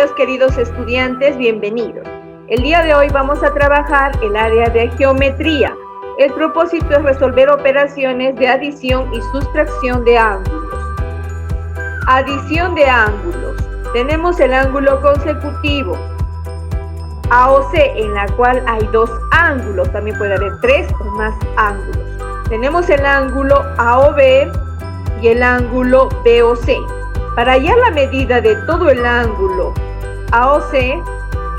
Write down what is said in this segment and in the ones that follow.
días, queridos estudiantes, bienvenidos. El día de hoy vamos a trabajar el área de geometría. El propósito es resolver operaciones de adición y sustracción de ángulos. Adición de ángulos. Tenemos el ángulo consecutivo AOC, en la cual hay dos ángulos, también puede haber tres o más ángulos. Tenemos el ángulo AOB y el ángulo BOC. Para hallar la medida de todo el ángulo AOC,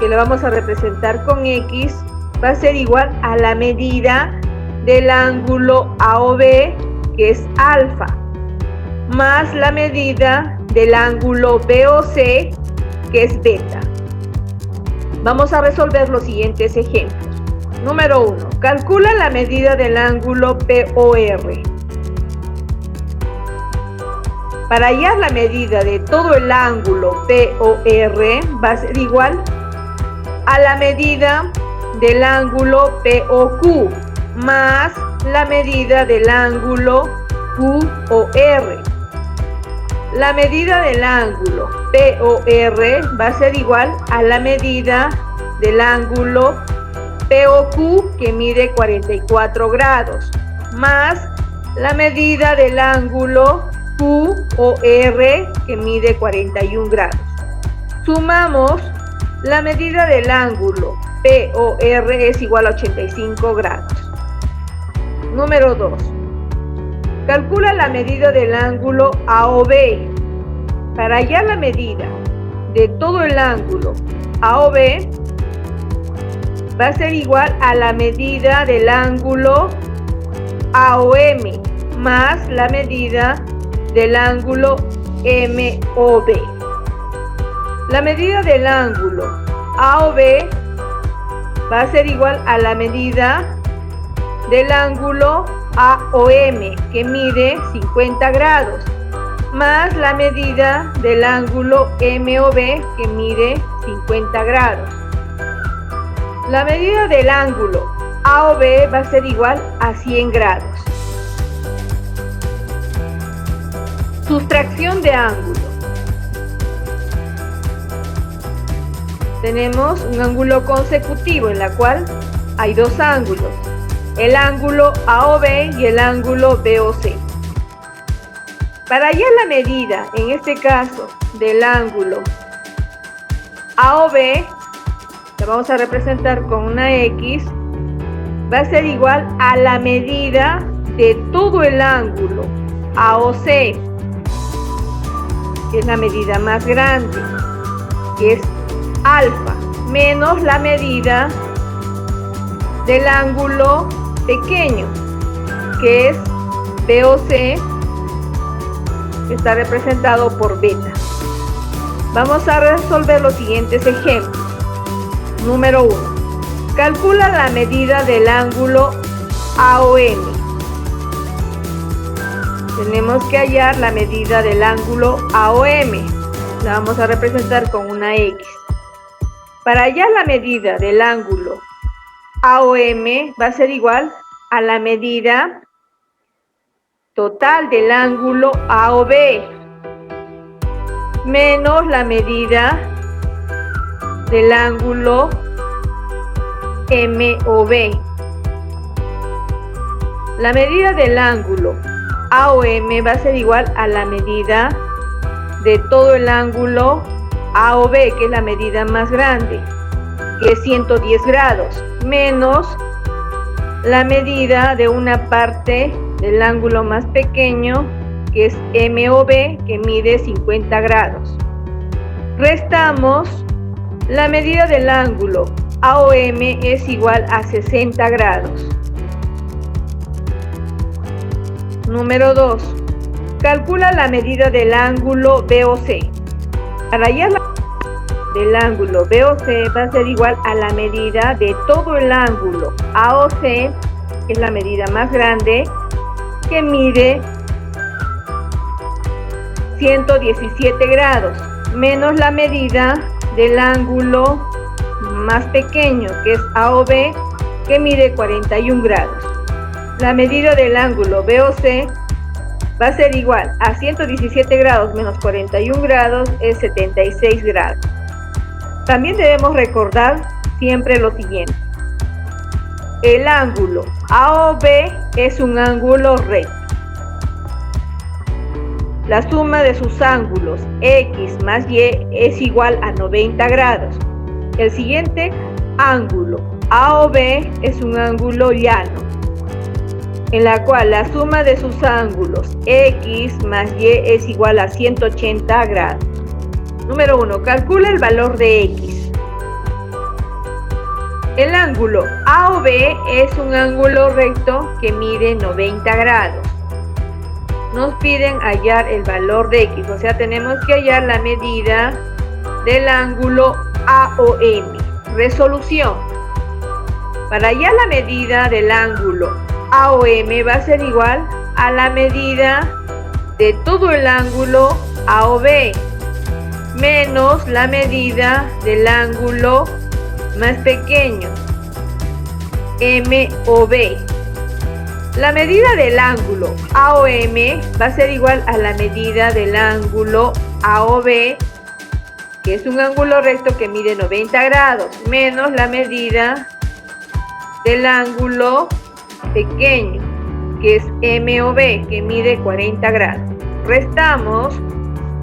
que lo vamos a representar con X, va a ser igual a la medida del ángulo AOB, que es alfa, más la medida del ángulo BOC, que es beta. Vamos a resolver los siguientes ejemplos. Número 1. Calcula la medida del ángulo POR. Para hallar la medida de todo el ángulo POR va a ser igual a la medida del ángulo POQ más la medida del ángulo QOR. La medida del ángulo POR va a ser igual a la medida del ángulo POQ, que mide 44 grados, más la medida del ángulo QOR, que mide 41 grados. Sumamos, la medida del ángulo POR es igual a 85 grados. Número 2. Calcula la medida del ángulo AOB. Para hallar la medida de todo el ángulo AOB va a ser igual a la medida del ángulo AOM más la medida del ángulo MOB. La medida del ángulo AOB va a ser igual a la medida del ángulo AOM, que mide 50 grados, más la medida del ángulo MOB, que mide 50 grados. La medida del ángulo AOB va a ser igual a 100 grados. Sustracción de ángulos. Tenemos un ángulo consecutivo en la cual hay dos ángulos, el ángulo AOB y el ángulo BOC. Para hallar la medida, en este caso, del ángulo AOB, la vamos a representar con una X, va a ser igual a la medida de todo el ángulo AOC, que es la medida más grande, que es alfa, menos la medida del ángulo pequeño, que es BOC, que está representado por beta. Vamos a resolver los siguientes ejemplos. Número 1. Calcula la medida del ángulo AOM. Tenemos que hallar la medida del ángulo AOM. La vamos a representar con una X. Para hallar la medida del ángulo AOM va a ser igual a la medida total del ángulo AOB menos la medida del ángulo MOB. La medida del ángulo AOM va a ser igual a la medida de todo el ángulo AOB, que es la medida más grande, que es 110 grados, menos la medida de una parte del ángulo más pequeño, que es MOB, que mide 50 grados. Restamos, la medida del ángulo AOM es igual a 60 grados. Número 2. Calcula la medida del ángulo BOC. Para hallar la del ángulo BOC va a ser igual a la medida de todo el ángulo AOC, que es la medida más grande, que mide 117 grados, menos la medida del ángulo más pequeño, que es AOB, que mide 41 grados. La medida del ángulo BOC va a ser igual a 117 grados menos 41 grados es 76 grados. También debemos recordar siempre lo siguiente. El ángulo AOB es un ángulo recto. La suma de sus ángulos X más Y es igual a 90 grados. El siguiente ángulo AOB es un ángulo llano, en la cual la suma de sus ángulos X más Y es igual a 180 grados. Número 1. Calcula el valor de X. El ángulo AOB es un ángulo recto que mide 90 grados. Nos piden hallar el valor de X, o sea, tenemos que hallar la medida del ángulo AOM. Resolución. Para hallar la medida del ángulo AOM va a ser igual a la medida de todo el ángulo AOB menos la medida del ángulo más pequeño, MOB. La medida del ángulo AOM va a ser igual a la medida del ángulo AOB, que es un ángulo recto que mide 90 grados, menos la medida del ángulo pequeño, que es MOB, que mide 40 grados. Restamos.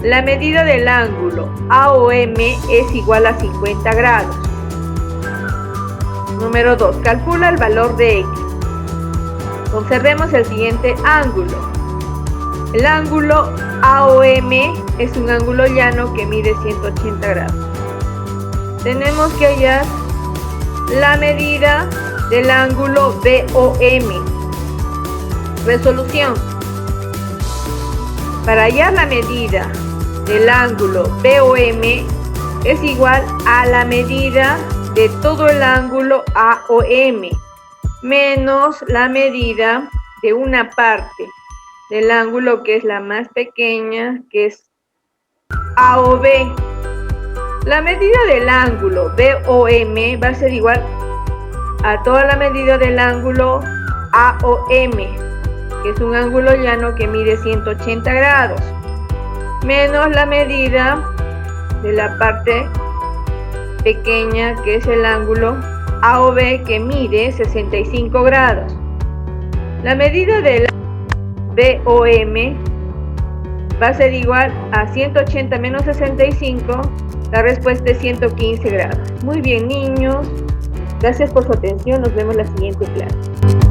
La medida del ángulo AOM es igual a 50 grados. Número 2. Calcula el valor de X. Observemos el siguiente ángulo. El ángulo AOM es un ángulo llano que mide 180 grados. Tenemos que hallar la medida del ángulo BOM. Resolución. Para hallar la medida del ángulo BOM es igual a la medida de todo el ángulo AOM menos la medida de una parte del ángulo que es la más pequeña, que es AOB. La medida del ángulo BOM va a ser igual a toda la medida del ángulo AOM, que es un ángulo llano que mide 180 grados, menos la medida de la parte pequeña, que es el ángulo AOB, que mide 65 grados. La medida del BOM va a ser igual a 180 menos 65, la respuesta es 115 grados. Muy bien, niños, gracias por su atención, nos vemos en la siguiente clase.